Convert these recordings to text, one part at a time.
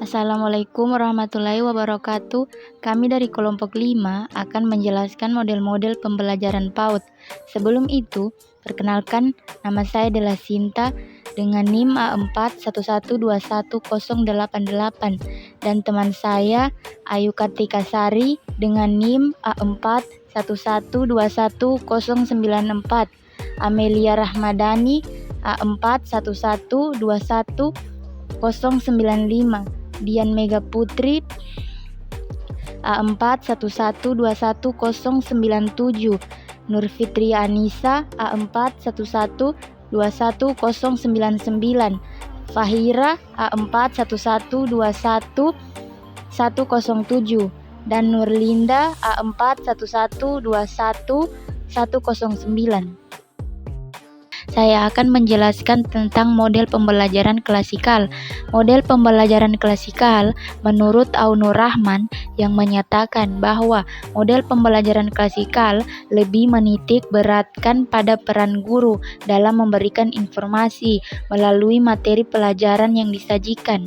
Assalamualaikum warahmatullahi wabarakatuh. Kami dari kelompok 5 akan menjelaskan model-model pembelajaran PAUD. Sebelum itu, perkenalkan, nama saya adalah Sinta dengan NIM A411211088 dan teman saya Ayu Kartika Sari dengan NIM A411211094, Amelia Rahmadani A411211095, Dian Mega Putri A411211097, Nur Fitri Anissa A411211099, Fahira A411210107, dan Nurlinda A411211109. Saya akan menjelaskan tentang model pembelajaran klasikal. Model pembelajaran klasikal menurut Aunur Rahman yang menyatakan bahwa model pembelajaran klasikal lebih menitik beratkan pada peran guru dalam memberikan informasi melalui materi pelajaran yang disajikan.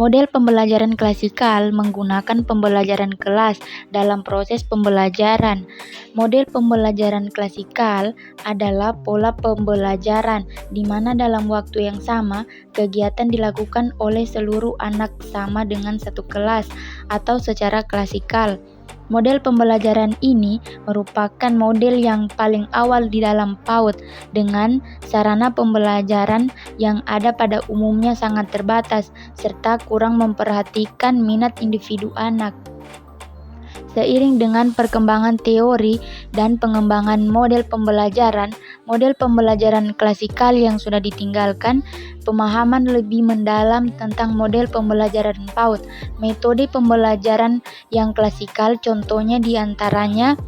Model pembelajaran klasikal menggunakan pembelajaran kelas dalam proses pembelajaran. Model pembelajaran klasikal adalah pola pembelajaran di mana dalam waktu yang sama kegiatan dilakukan oleh seluruh anak sama dengan satu kelas atau secara klasikal. Model pembelajaran ini merupakan model yang paling awal di dalam PAUD dengan sarana pembelajaran yang ada pada umumnya sangat terbatas serta kurang memperhatikan minat individu anak. Seiring dengan perkembangan teori dan pengembangan model pembelajaran klasikal yang sudah ditinggalkan, pemahaman lebih mendalam tentang model pembelajaran PAUD. Metode pembelajaran yang klasikal contohnya diantaranya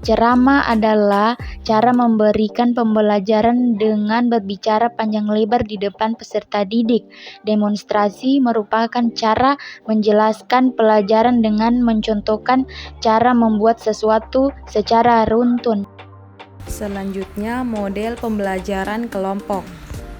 ceramah adalah cara memberikan pembelajaran dengan berbicara panjang lebar di depan peserta didik. Demonstrasi merupakan cara menjelaskan pelajaran dengan mencontohkan cara membuat sesuatu secara runtun. Selanjutnya, model pembelajaran kelompok.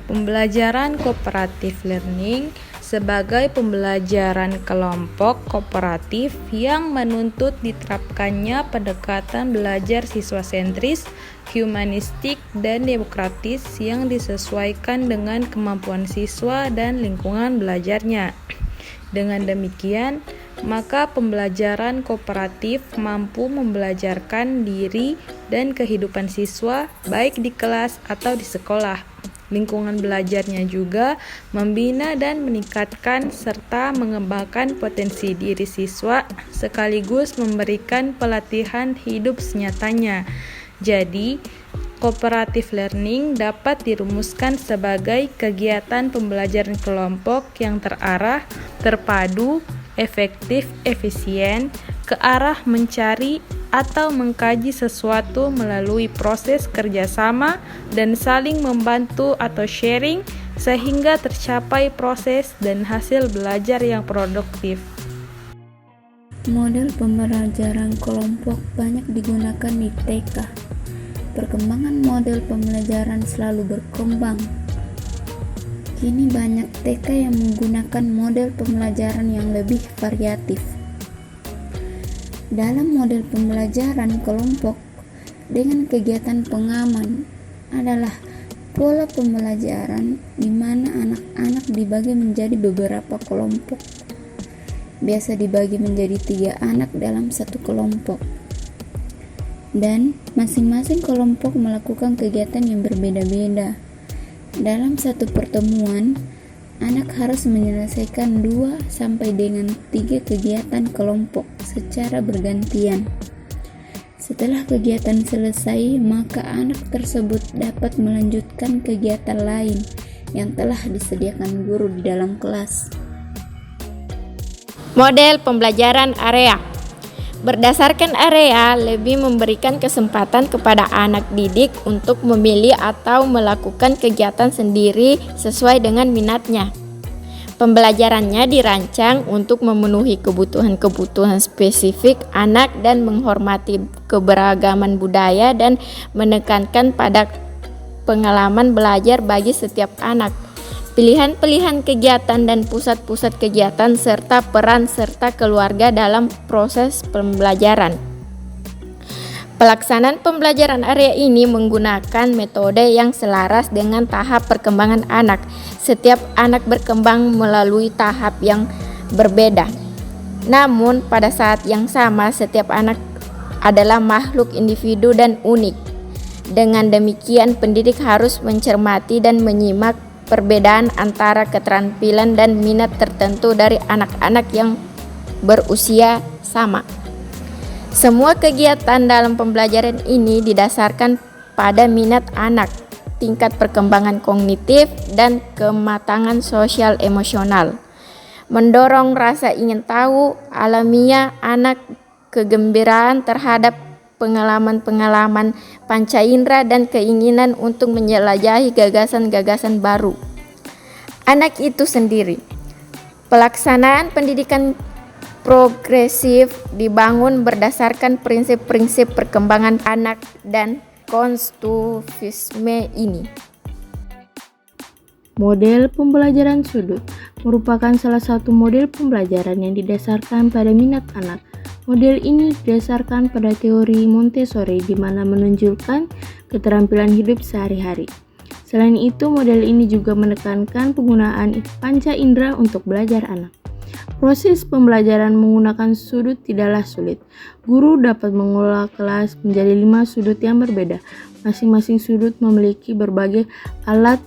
Pembelajaran cooperative learning sebagai pembelajaran kelompok kooperatif yang menuntut diterapkannya pendekatan belajar siswa-sentris, humanistik, dan demokratis yang disesuaikan dengan kemampuan siswa dan lingkungan belajarnya. Dengan demikian, maka pembelajaran kooperatif mampu membelajarkan diri dan kehidupan siswa baik di kelas atau di sekolah. Lingkungan belajarnya juga membina dan meningkatkan serta mengembangkan potensi diri siswa sekaligus memberikan pelatihan hidup senyatanya. Jadi, cooperative learning dapat dirumuskan sebagai kegiatan pembelajaran kelompok yang terarah, terpadu, efektif, efisien, ke arah mencari atau mengkaji sesuatu melalui proses kerjasama dan saling membantu atau sharing sehingga tercapai proses dan hasil belajar yang produktif. Model pembelajaran kelompok banyak digunakan di TK. Perkembangan model pembelajaran selalu berkembang. Kini banyak TK yang menggunakan model pembelajaran yang lebih variatif. Dalam model pembelajaran kelompok dengan kegiatan pengaman adalah pola pembelajaran di mana anak-anak dibagi menjadi beberapa kelompok. Biasa dibagi menjadi 3 anak dalam satu kelompok. Dan masing-masing kelompok melakukan kegiatan yang berbeda-beda. Dalam satu pertemuan, anak harus menyelesaikan 2 sampai dengan 3 kegiatan kelompok secara bergantian. Setelah kegiatan selesai, maka anak tersebut dapat melanjutkan kegiatan lain yang telah disediakan guru di dalam kelas. Model pembelajaran area. Berdasarkan area, lebih memberikan kesempatan kepada anak didik untuk memilih atau melakukan kegiatan sendiri sesuai dengan minatnya. Pembelajarannya dirancang untuk memenuhi kebutuhan-kebutuhan spesifik anak dan menghormati keberagaman budaya dan menekankan pada pengalaman belajar bagi setiap anak. pilihan-pilihan kegiatan dan pusat-pusat kegiatan, serta peran serta keluarga dalam proses pembelajaran. Pelaksanaan pembelajaran area ini menggunakan metode yang selaras dengan tahap perkembangan anak. Setiap anak berkembang melalui tahap yang berbeda. Namun, pada saat yang sama, setiap anak adalah makhluk individu dan unik. Dengan demikian, pendidik harus mencermati dan menyimak perbedaan antara keterampilan dan minat tertentu dari anak-anak yang berusia sama. Semua kegiatan dalam pembelajaran ini didasarkan pada minat anak, tingkat perkembangan kognitif, dan kematangan sosial emosional. Mendorong rasa ingin tahu alamiah anak, kegembiraan terhadap pengalaman-pengalaman panca indera, dan keinginan untuk menjelajahi gagasan-gagasan baru anak itu sendiri. Pelaksanaan pendidikan progresif dibangun berdasarkan prinsip-prinsip perkembangan anak dan konstruktivisme ini. Model pembelajaran sudut merupakan salah satu model pembelajaran yang didasarkan pada minat anak. Model ini didasarkan pada teori Montessori di mana menunjukkan keterampilan hidup sehari-hari. Selain itu, model ini juga menekankan penggunaan panca indera untuk belajar anak. Proses pembelajaran menggunakan sudut tidaklah sulit. Guru dapat mengolah kelas menjadi 5 sudut yang berbeda. Masing-masing sudut memiliki berbagai alat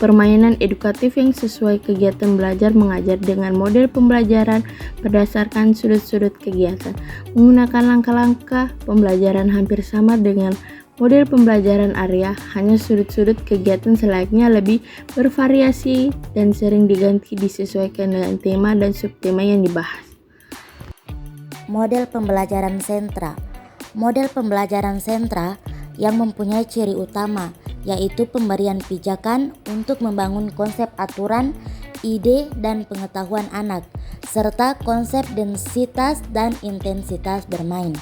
permainan edukatif yang sesuai kegiatan belajar mengajar dengan model pembelajaran berdasarkan sudut-sudut kegiatan. Menggunakan langkah-langkah pembelajaran hampir sama dengan model pembelajaran area, hanya sudut-sudut kegiatan selayaknya lebih bervariasi dan sering diganti disesuaikan dengan tema dan subtema yang dibahas. Model pembelajaran sentra. Model pembelajaran sentra yang mempunyai ciri utama, yaitu pemberian pijakan untuk membangun konsep aturan, ide, dan pengetahuan anak, serta konsep densitas dan intensitas bermain.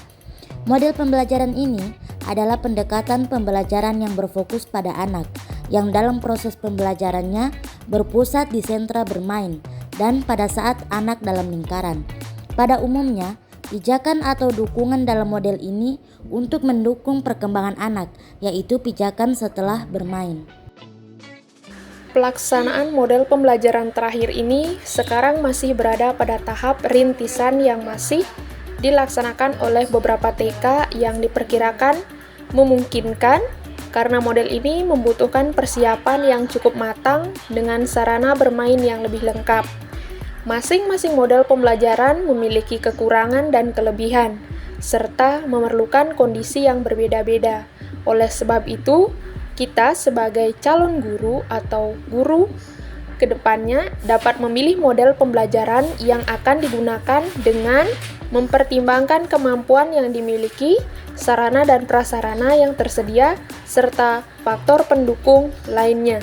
Model pembelajaran ini adalah pendekatan pembelajaran yang berfokus pada anak, yang dalam proses pembelajarannya berpusat di sentra bermain dan pada saat anak dalam lingkaran. Pada umumnya, pijakan atau dukungan dalam model ini untuk mendukung perkembangan anak, yaitu pijakan setelah bermain. Pelaksanaan model pembelajaran terakhir ini sekarang masih berada pada tahap rintisan yang masih dilaksanakan oleh beberapa TK yang diperkirakan memungkinkan karena model ini membutuhkan persiapan yang cukup matang dengan sarana bermain yang lebih lengkap. Masing-masing model pembelajaran memiliki kekurangan dan kelebihan, serta memerlukan kondisi yang berbeda-beda. Oleh sebab itu, kita sebagai calon guru atau guru kedepannya dapat memilih model pembelajaran yang akan digunakan dengan mempertimbangkan kemampuan yang dimiliki, sarana dan prasarana yang tersedia, serta faktor pendukung lainnya.